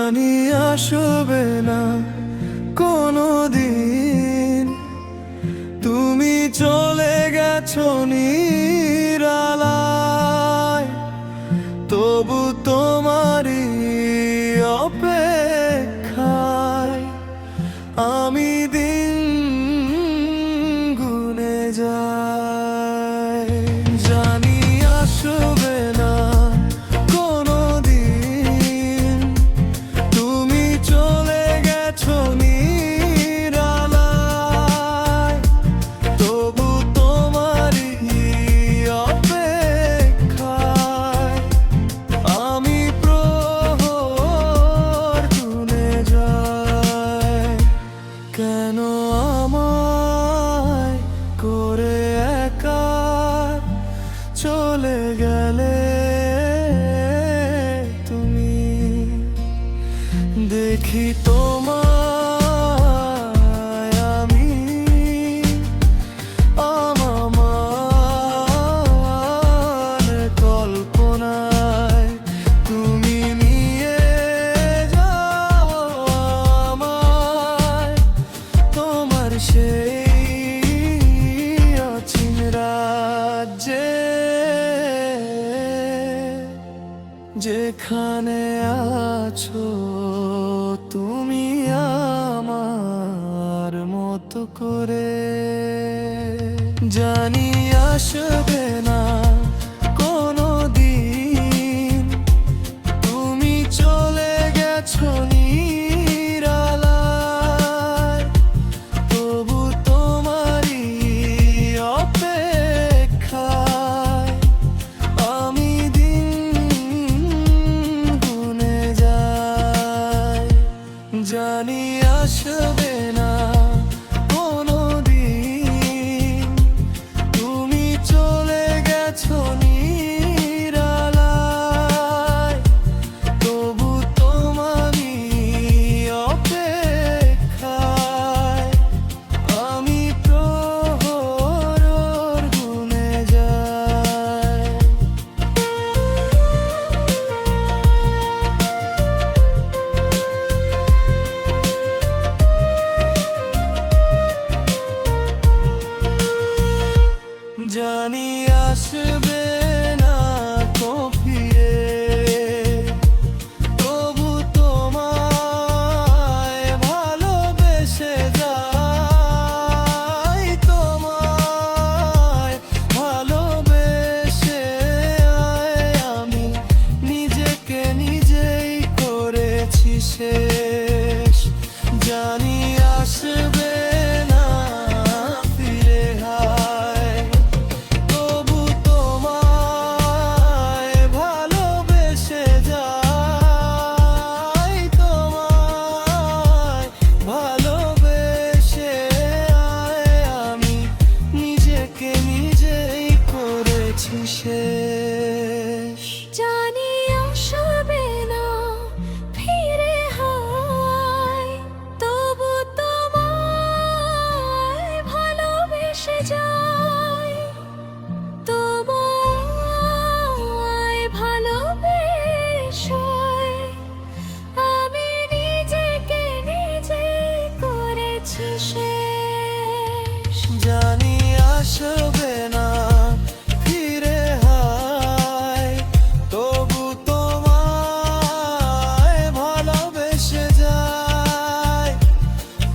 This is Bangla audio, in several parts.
জানি আসবে না কোনো দিন, তুমি চলে গেছো নিরালায়, তবু তোমারই অপেক্ষায় আমি দিন গুনে যাই। জানি আসবে না কোনো দিন, তুমি চলে গেছো নিরালায়, তবু তোমারই অপেক্ষায় আমি প্রহর গুনে যাই। কেন আমায় করে একা চলে গেলে তুমি? দেখি তোমায় আমি আমার কল্পনায়, তুমি নিয়ে যাও আমায় তোমার সেই অচিন রাজ্যে, যেখানে আছো তুমি আমার মতো করে। জানি আসবে না কোনো দিন, তুমি চলে গেছো নিরালায়, তবু তোমারই অপেক্ষায় আমি দিন গুনে যাই। জানি আসবে না কোনো দিন, তুমি চলে গেছো নিরালায়, তবু তোমারই অপেক্ষায় আমি প্রহর গুনে যাই। জানি আসবে না কফিয়ে, তবু তোমায় ভালোবেসে যাই, তোমায় ভালোবেসে আমি নিজেকে নিজেই করেছি শেষ। জানি আসবে না ফিরে হায়, তবু তোমায় ভালোবেসে যাই, তোমায় ভালোবেসে আমি নিজেকে নিজেই করেছি শেষ। জানি আসবে না ফিরে হায়, তবু তোমায় ভালোবেসে যাই, তোমায় ভালোবেসে আমি নিজেকে নিজেই করেছি শেষ। জানি আসবে না ফিরে হায়, তবু তোমায় ভালোবেসে যাই,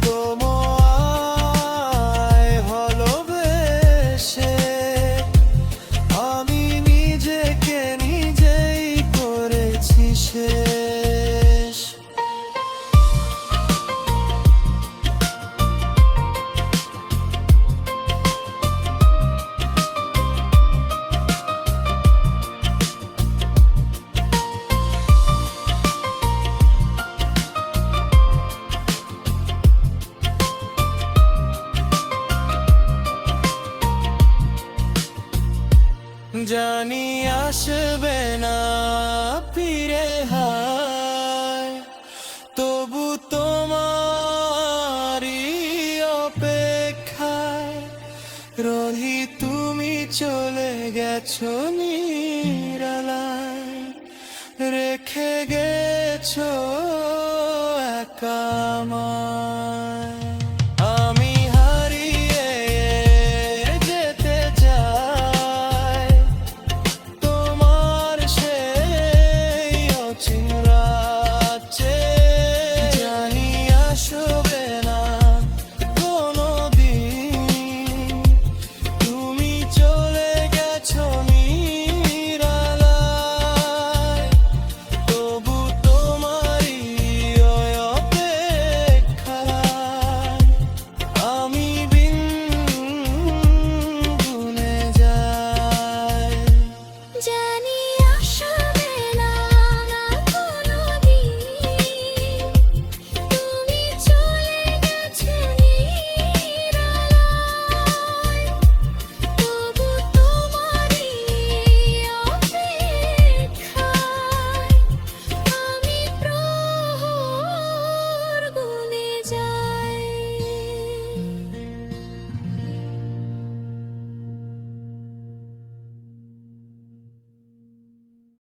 তোমায় ভালোবেসে আমি নিজেকে নিজেই করেছি শেষ। জানি আসবে না ফিরে হায়, তবু তোমারই অপেক্ষায় রহি, তুমি চলে গেছো নিরালায়, রেখে গেছো আমার